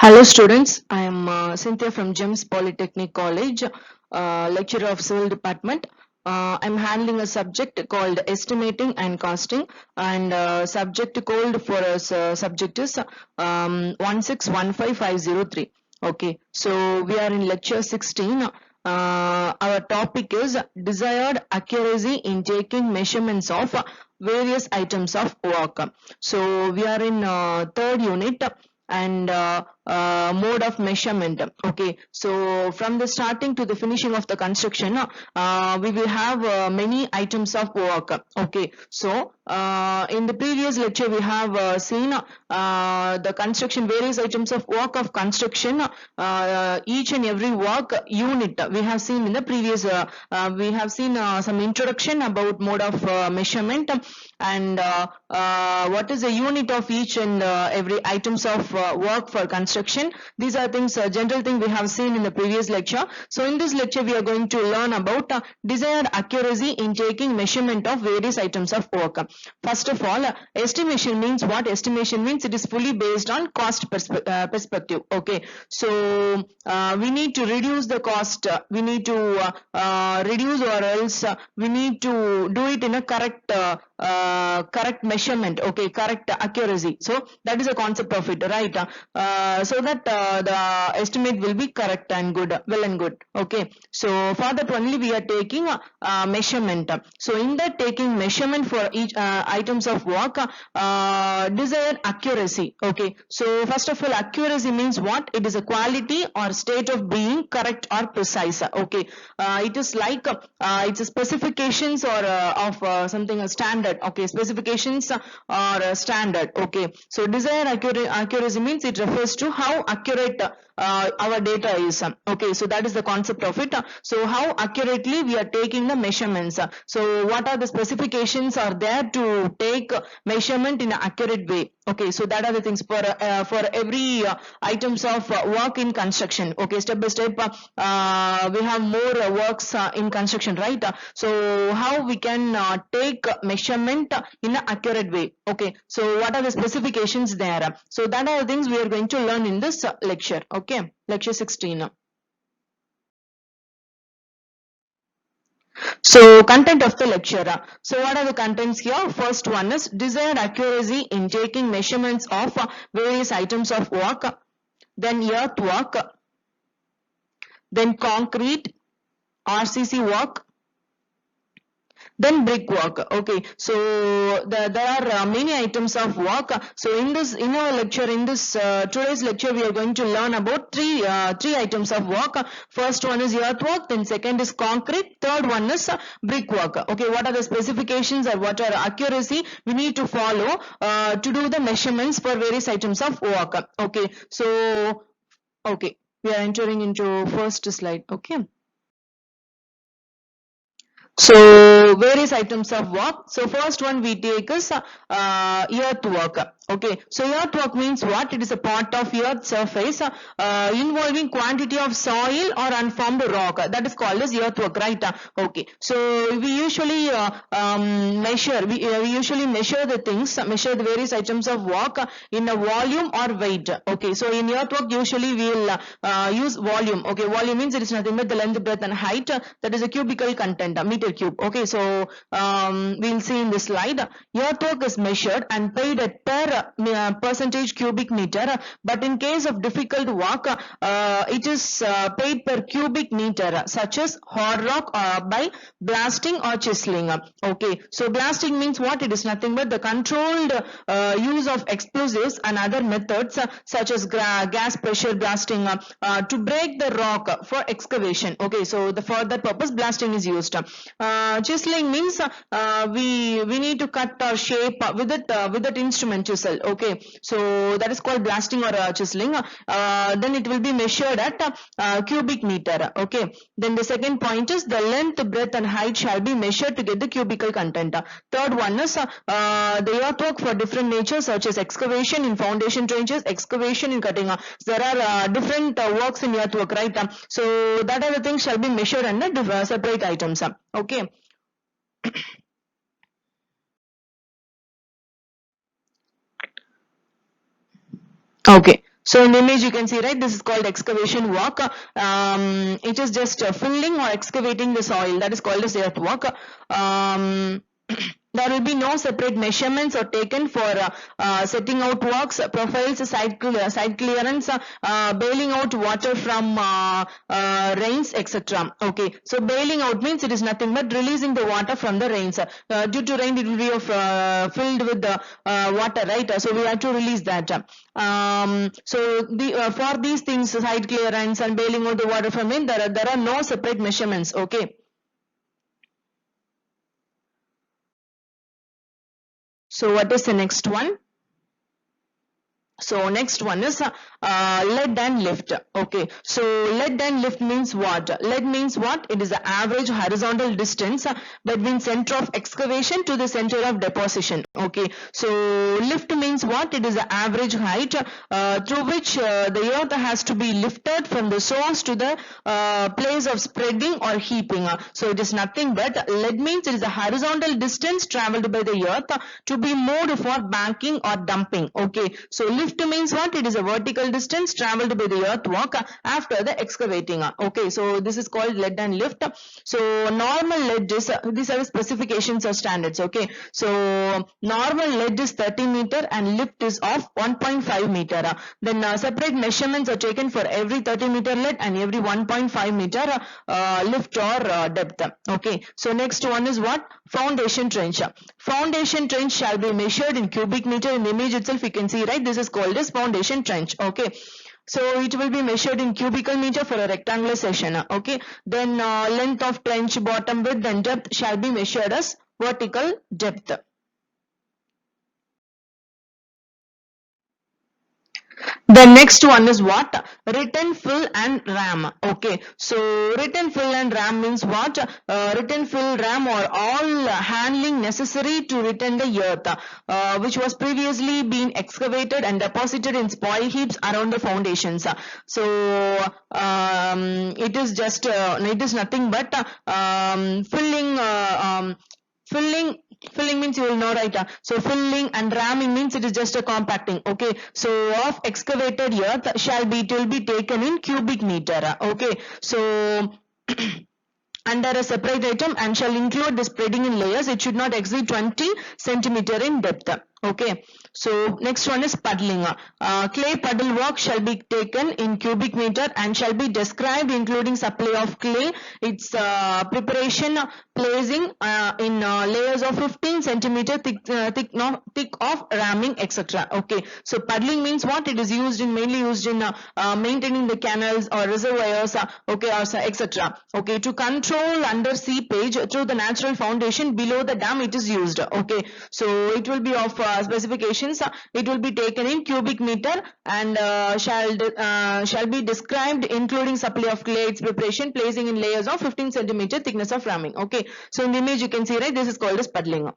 Hello students, I am Cynthia from GEMS Polytechnic College, lecturer of Civil Department. I'm handling a subject called Estimating and Costing, and subject code for us subject is 1615503. Okay, so we are in lecture 16. Our topic is desired accuracy in taking measurements of various items of work. So we are in third unit and mode of measurement. Okay, so from the starting to the finishing of the construction, we will have many items of work. Okay, so in the previous lecture we have seen the construction, various items of work of construction, each and every work unit we have seen in the previous we have seen some introduction about mode of measurement, and what is the unit of each and every items of work for construction. These are things, general thing we have seen in the previous lecture. So in this lecture we are going to learn about desired accuracy in taking measurement of various items of work. First of all, estimation means what? Estimation means it is fully based on cost perspective. Okay, so we need to reduce the cost, we need to reduce, or else we need to do it in a correct correct measurement. Okay, correct accuracy. So that is a concept of it, right? So that the estimate will be correct and good, well and good. Okay, so for that only we are taking measurement. So in that taking measurement for each items of work, desired accuracy. Okay, so first of all, accuracy means what? It is a quality or state of being correct or precise. Okay, it is like it's a specifications or of something, a standard. Okay, specifications or standard. Okay, so desired accuracy means it refers to how accurate our data is. Okay, so that is the concept of it. So how accurately we are taking the measurements. So what are the specifications are there to take measurement in an accurate way. Okay, so that are the things for every items of work in construction. Okay, step by step we have more works in construction, right? So how we can take measurement in an accurate way. Okay, so what are the specifications there? So that are the things we are going to learn in this lecture. Okay, lecture 16. So content of the lecture. So what are the contents here? First one is desired accuracy in taking measurements of various items of work, then earthwork, then concrete, RCC work, then brickwork. Okay, so there are many items of work. So in our lecture, in this today's lecture, we are going to learn about three items of work. First one is earthwork, then second is concrete, third one is brickwork. Okay, what are the specifications or what are accuracy we need to follow to do the measurements for various items of work. Okay, so okay, we are entering into first slide. Okay, so various items of work. So first one we take is earthwork. Okay, so earthwork means what? It is a part of earth surface involving quantity of soil or unformed rock. That is called as earthwork, right? Okay, so we usually measure. We usually measure the things, measure the various items of work in a volume or weight. Okay, so in earthwork usually we will use volume. Okay, volume means it is nothing but the length, breadth, and height. That is a cubical content, meter cube. Okay, so we'll see in this slide. Earthwork is measured and paid at per percentage cubic meter, but in case of difficult work, it is paid per cubic meter, such as hard rock by blasting or chiseling. Okay, so blasting means what? It is nothing but the controlled use of explosives and other methods such as gas pressure blasting to break the rock for excavation. Okay, so for that purpose blasting is used. Chiseling means we need to cut or shape with that instrument chisel. Okay, so that is called blasting or chiseling. Then it will be measured at cubic meter. Okay, then the second point is the length, breadth, and height shall be measured to get the cubical content. Third one is the earthwork for different natures such as excavation in foundation trenches, excavation in cutting. There are different works in earthwork, right? So that are the things shall be measured under separate items. Okay. Okay, So in the image you can see, right, this is called excavation work. It is just filling or excavating the soil, that is called as earthwork. There will be no separate measurements or taken for setting out works, profiles, site clearance, bailing out water from rains, etc. Okay, so bailing out means it is nothing but releasing the water from the rains. Due to rain, it will be filled with the water, right? So we have to release that. So for these things, site clearance and bailing out the water from rain, there are no separate measurements. Okay. So what is the next one? So next one is lead and lift. Okay, so lead and lift means what? Lead means what? It is the average horizontal distance between center of excavation to the center of deposition. Okay, so lift means what? It is the average height through which the earth has to be lifted from the source to the place of spreading or heaping. So it is nothing but lead means it is the horizontal distance traveled by the earth to be moved for banking or dumping. Okay, so lift means what? It is a vertical distance traveled by the earthwork after the excavating. Okay, so this is called lead and lift. So normal lead is these are the specifications or standards. Okay, so normal lead is 30 meter and lift is of 1.5 meter. Then separate measurements are taken for every 30 meter lead and every 1.5 meter lift or depth. Okay, so next one is what? Foundation trench. Foundation trench shall be measured in cubic meter. In the image itself you can see, right, this is called as foundation trench. Okay, so it will be measured in cubical meter for a rectangular section. Okay, then length of trench, bottom width and depth shall be measured as vertical depth. The next one is what? Return, fill and ram. Okay, so return, fill and ram means what? Return, fill, ram are all handling necessary to return the earth which was previously been excavated and deposited in spoil heaps around the foundations. So it is just it is nothing but filling means you will know, right? So filling and ramming means it is just a compacting. Okay, so of excavated earth shall be, it will be taken in cubic meter. Okay, so under a separate item and shall include the spreading in layers. It should not exceed 20 centimeter in depth. Okay, so next one is puddling. Clay puddle work shall be taken in cubic meter and shall be described including supply of clay, its preparation, placing in layers of 15 centimeter thick of ramming, etc. Okay, so puddling means what? It is used in mainly used in maintaining the canals or reservoirs, okay, or etc. Okay, to control under seepage through the natural foundation below the dam it is used. Okay, so it will be of specifications. It will be taken in cubic meter and shall be described including supply of clay, its preparation, placing in layers of 15 centimeter thickness of ramming. Okay, so in the image you can see, right, this is called as puddling.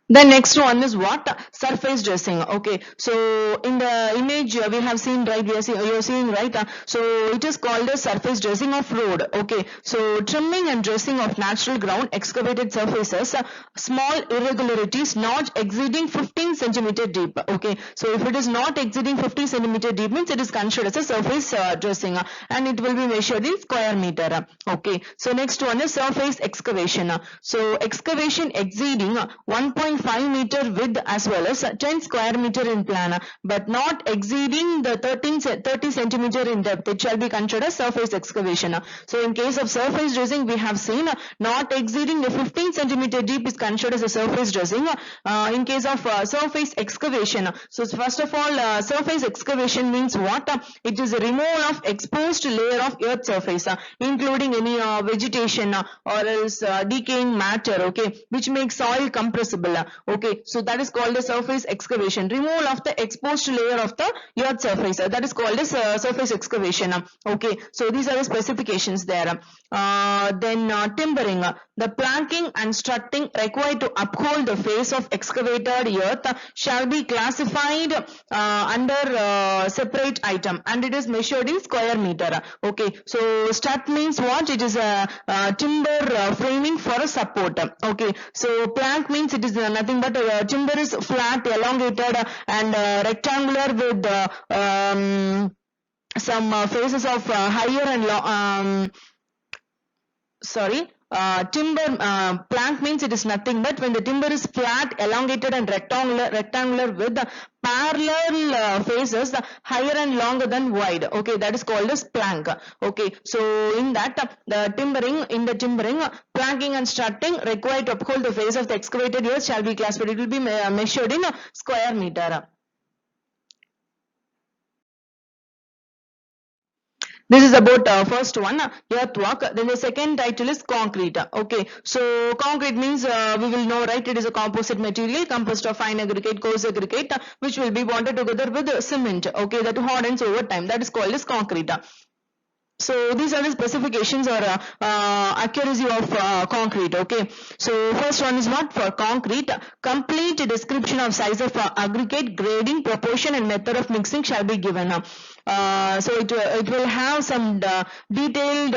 The next one is what? Surface dressing. Okay, so in the image we have seen, right, you are seeing, right, so it is called as surface dressing of road. Okay, so trimming and dressing of natural ground excavated surfaces, small irregularities not exceeding 15 centimeter deep. Okay, so if it is not exceeding 50 centimeter deep means it is considered as a surface dressing and it will be measured in square meter. Okay, so next one is surface excavation. So excavation exceeding 1.5 meter width as well as 10 square meter in plan but not exceeding the 30 centimeter in depth, it shall be considered as surface excavation. So in case of surface dressing we have seen not exceeding the 15 centimeter deep is considered as a surface dressing. In case of surface excavation, so first of all surface excavation means what? It is a removal of exposed layer of earth surface including any vegetation or else decaying matter, okay, which makes soil compressible. Okay, so that is called a surface excavation, removal of the exposed layer of the earth surface, that is called as surface excavation. Okay, so these are the specifications there. Then timbering, the planking and strutting required to uphold the face of excavated earth shall be classified under separate item and it is measured in square meter. Okay, so strut means what? It is a timber framing for a support. Okay, so plank means it is nothing but timber is flat, elongated, and rectangular with some phases of higher and plank means it is nothing but when the timber is flat, elongated, and rectangular with parallel faces higher and longer than wide. Okay, that is called as plank. Okay, so in that the timbering, planking and strutting required to uphold the face of the excavated earth shall be classified. It will be measured in square meter. This is about first one, earthwork. Then the second title is concrete. Okay, so concrete means we will know, right? It is a composite material composed of fine aggregate, coarse aggregate, which will be bonded together with cement. Okay, that hardens over time. That is called as concrete. So these are the specifications or accuracy of concrete. Okay, so first one is what for concrete? Complete description of size of aggregate, grading, proportion, and method of mixing shall be given. So it will have some detailed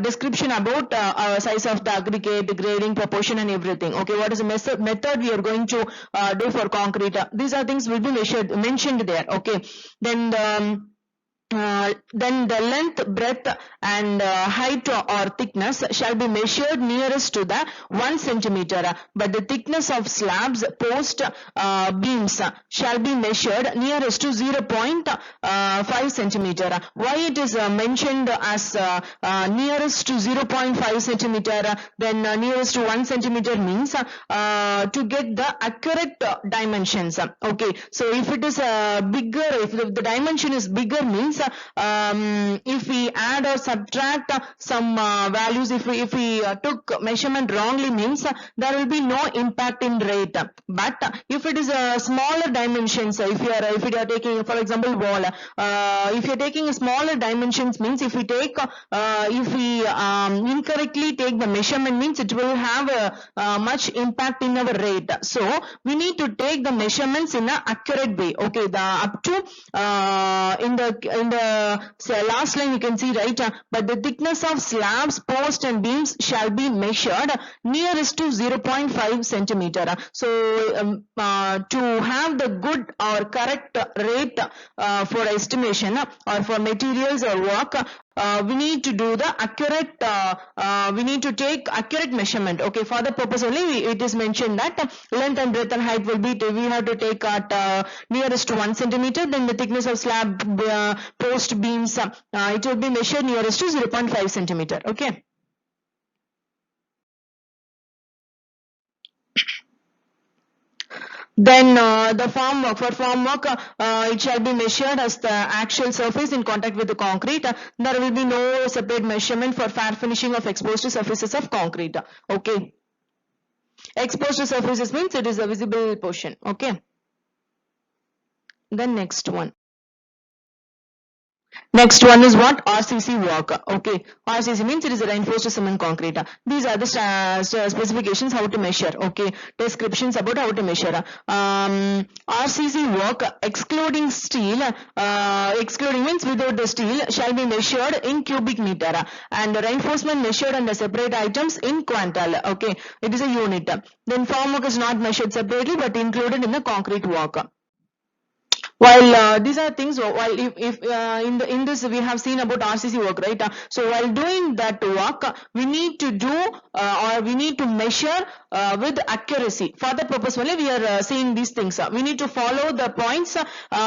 description about size of the aggregate, grading, proportion, and everything. Okay, what is the method we are going to do for concrete? These are things will be mentioned there. Okay, then the length, breadth, and height or thickness shall be measured nearest to the 1 centimeter, but the thickness of slabs, post, beams shall be measured nearest to 0.5 centimeter. Why it is mentioned as nearest to 0.5 centimeter, then nearest to 1 centimeter means to get the accurate dimensions. Okay, so if it is bigger, if the dimension is bigger means if we add or subtract some values, if we took measurement wrongly means there will be no impact in rate. But if it is a smaller dimensions, if you are taking, for example, wall, if you are taking a smaller dimensions means if we incorrectly take the measurement means it will have much impact in our rate. So we need to take the measurements in an accurate way. Okay, the up to in the last line you can see, right, but the thickness of slabs, posts, and beams shall be measured nearest to 0.5 centimeter. So to have the good or correct rate for estimation or for materials or work, we need to do the accurate, we need to take accurate measurement. Okay, for the purpose only it is mentioned that length and breadth and height will be, we have to take at nearest to 1 centimeter, then the thickness of slab, post, beams, it will be measured nearest to 0.5 centimeter. Okay. Then the formwork, for formwork it shall be measured as the actual surface in contact with the concrete. There will be no separate measurement for fair finishing of exposed surfaces of concrete. Okay, exposed surfaces means it is a visible portion. Okay, then next one is what? RCC work. Okay, RCC means it is a reinforced cement concrete. These are the specifications how to measure. Okay, descriptions about how to measure. RCC work excluding steel, excluding means without the steel, shall be measured in cubic meter, and the reinforcement measured under separate items in quintal. Okay, it is a unit. Then formwork is not measured separately but included in the concrete work. While these are things, while if in this we have seen about RCC work, right? So while doing that work, we need to do or we need to measure with accuracy. For that purpose only we are seeing these things. We need to follow the points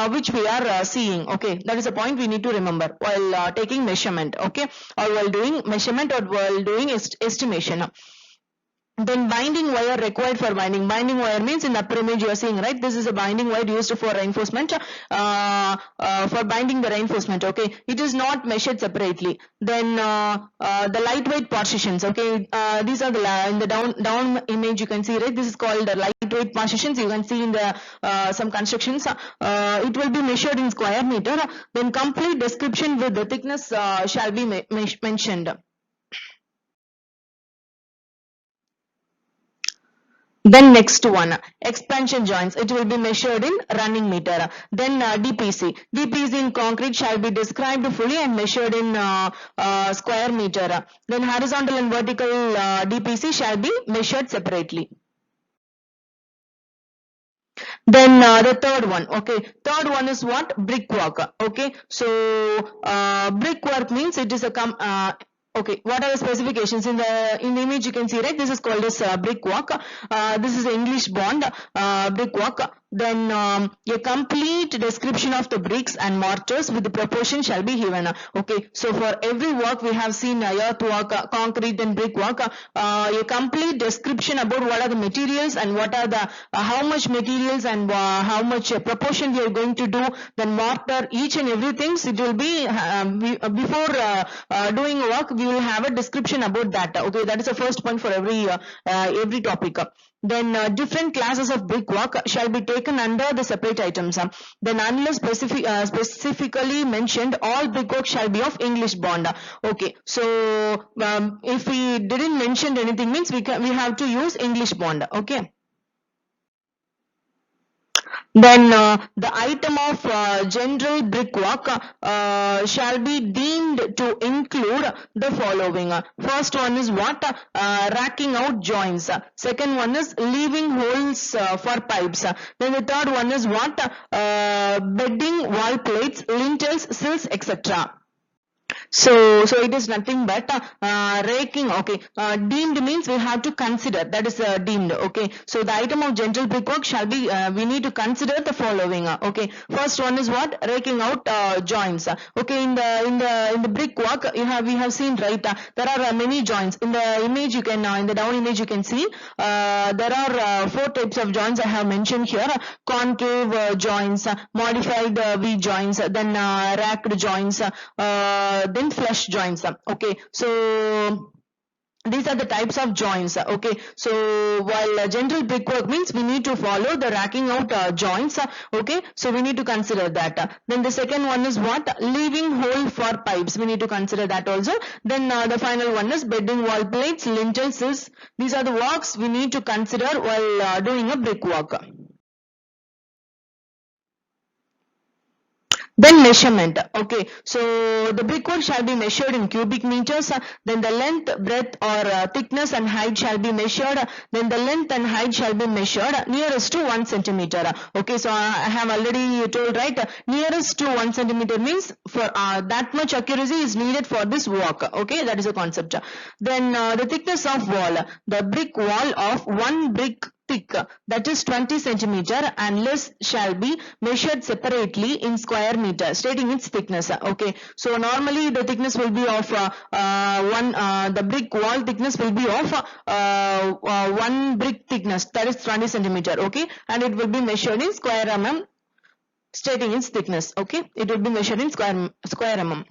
which we are seeing. Okay, that is a point we need to remember while taking measurement. Okay, or while doing measurement or while doing estimation. Then binding wire required for binding. Binding wire means in the upper image you are seeing, right? This is a binding wire used for reinforcement, for binding the reinforcement. Okay, it is not measured separately. Then the lightweight partitions. Okay, these are the in the down image you can see, right? This is called the lightweight partitions. You can see in the some constructions. It will be measured in square meter. Then complete description with the thickness shall be mentioned. Then next one, expansion joints. It will be measured in running meter. Then DPC. DPC in concrete shall be described fully and measured in square meter. Then horizontal and vertical DPC shall be measured separately. Then the third one, okay, third one is what? Brickwork. Okay, so brickwork means it is a okay, what are the specifications? In the image you can see, right? This is called as brickwork. This is English bond, brickwork. Then a complete description of the bricks and mortars with the proportion shall be given. Okay, so for every work we have seen earthwork, concrete and brickwork. A complete description about what are the materials and what are the how much materials and how much proportion we are going to do. Then mortar, each and everything. So it will be before doing work we will have a description about that. Okay, that is the first point for every topic. Then different classes of brickwork shall be taken under the separate items. Then unless specifically mentioned, all brickwork shall be of English bond. Okay, so if we didn't mention anything means we have to use English bond. Okay. Then the item of general brickwork shall be deemed to include the following. First one is what? Racking out joints. Second one is leaving holes for pipes. Then the third one is what? Bedding, wall plates, lintels, sills, etc. So it is nothing but raking. Okay, deemed means we have to consider, that is deemed. Okay, so the item of general brickwork shall be we need to consider the following. Okay, first one is what? Raking out joints. Okay, in the brickwork we have seen, right, there are many joints. In the image you can in the down image you can see there are 4 types of joints I have mentioned here: concave joints, modified V joints, then racked joints, then flush joints. Okay, so these are the types of joints. Okay, so while general brickwork means we need to follow the racking out joints. Okay, so we need to consider that. Then the second one is what? Leaving hole for pipes, we need to consider that also. Then the final one is bedding, wall plates, lintels. These are the works we need to consider while doing a brickwork. Then measurement. Okay, so the brickwork shall be measured in cubic meters. Then the length, breadth or thickness and height shall be measured. Then the length and height shall be measured nearest to 1 centimeter. Okay, so I have already told, right, nearest to 1 centimeter means for that much accuracy is needed for this work. Okay, that is a concept. Then the thickness of wall. The brick wall of 1 brick thick, that is 20 centimeter, and less shall be measured separately in square meter, stating its thickness. Okay, so normally the thickness will be of the brick wall thickness will be of 1 brick thickness, that is 20 centimeter. Okay, and it will be measured in square mm, stating its thickness. Okay, it will be measured in square mm.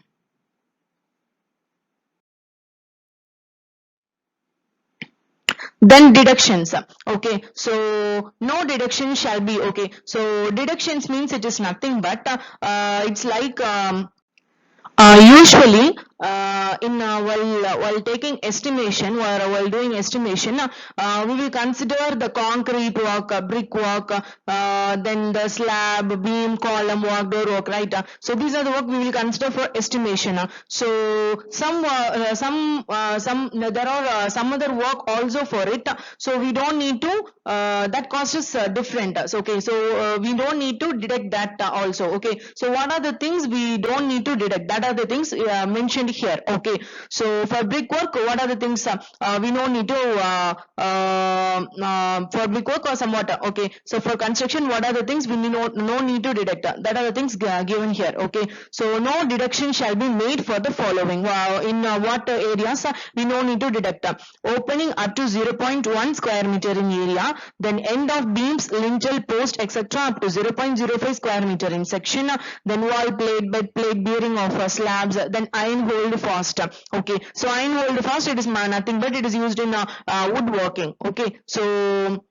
Then deductions. Okay, so no deduction shall be. Okay, so deductions means it is nothing but it's like usually while taking estimation, while doing estimation, we will consider the concrete work, brick work, then the slab, beam, column work, door work, right? So these are the work we will consider for estimation. So some there are some other work also for it. So we don't need to that cost is different. So okay, so we don't need to deduct that also. Okay, so what are the things we don't need to deduct? That are the things mentioned here. Okay, so for brickwork, what are the things we don't need to for brickwork or somewhat. Okay, so for construction, what are the things we no need to deduct? That are the things given here. Okay, so no deduction shall be made for the following. In what areas we no need to deduct? Opening up to 0.1 square meter in area, then end of beams, lintel, post, etc. up to 0.05 square meter in section, then wall plate, bed plate, bearing of slabs, then iron hold fast. Okay, so iron hold fast, it is nothing but it is used in woodworking. Okay, so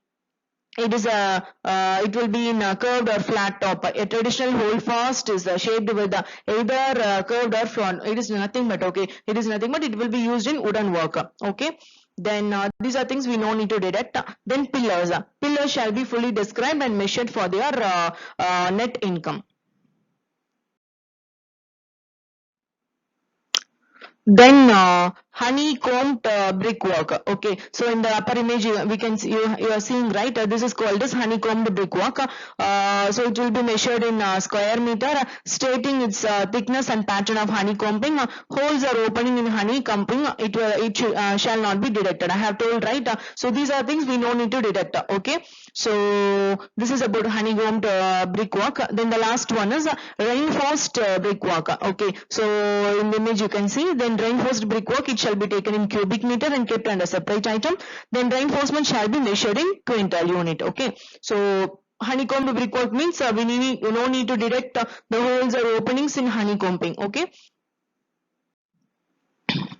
it is it will be in a curved or flat top. A traditional hold fast is shaped with either curved or flat. It is nothing but, okay, it is nothing but it will be used in wooden work. Okay, then these are things we no need to deduct. Then pillars. Pillars shall be fully described and measured for their net income. Then honeycombed brickwork. Okay, so in the upper image we can see, you are seeing, right, this is called as honeycombed brickwork. So it will be measured in square meter, stating its thickness and pattern of honeycombing. Holes are opening in honeycombing, it shall not be detected. I have told, right, so these are things we no need to detect. Okay, so this is about honeycombed brickwork. Then the last one is reinforced brickwork. Okay, so in the image you can see, then reinforced brickwork, it shall be taken in cubic meter and kept under separate item. Then reinforcement shall be measured in quintal unit. Okay, so honeycombed brickwork means we no need to detect the holes or openings in honeycombing. Okay,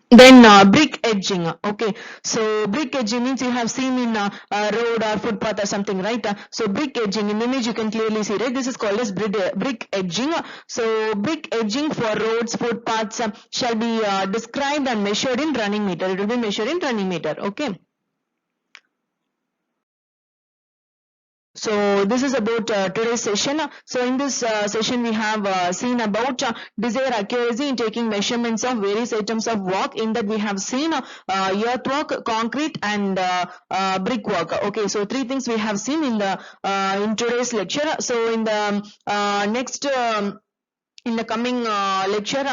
then brick edging. Okay, so brick edging means you have seen in road or footpath or something, right? So brick edging, in the image you can clearly see, right, this is called as brick edging. So brick edging for roads, footpaths shall be described and measured in running meter. It will be measured in running meter. Okay, so this is about today's session. So in this session we have seen about desired accuracy in taking measurements of various items of work. In that we have seen earthwork, concrete and brickwork. Okay, so three things we have seen in today's lecture. So in the next in the coming lecture,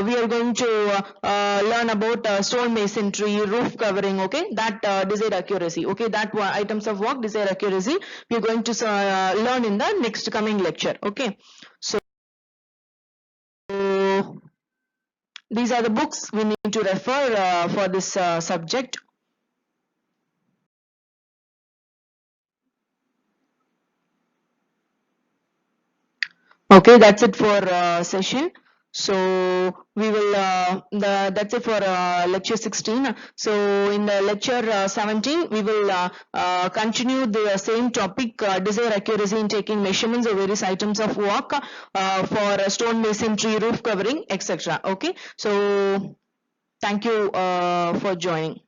we are going to learn about stone masonry, roof covering. Okay, that desired accuracy. Okay, that items of work, desired accuracy, we are going to learn in the next coming lecture. Okay, so these are the books we need to refer for this subject. Okay, that's it for session. So we will that's it for lecture 16. So in the lecture 17 we will continue the same topic, desired accuracy in taking measurements of various items of work for stone masonry, roof covering, etc. Okay, so thank you for joining.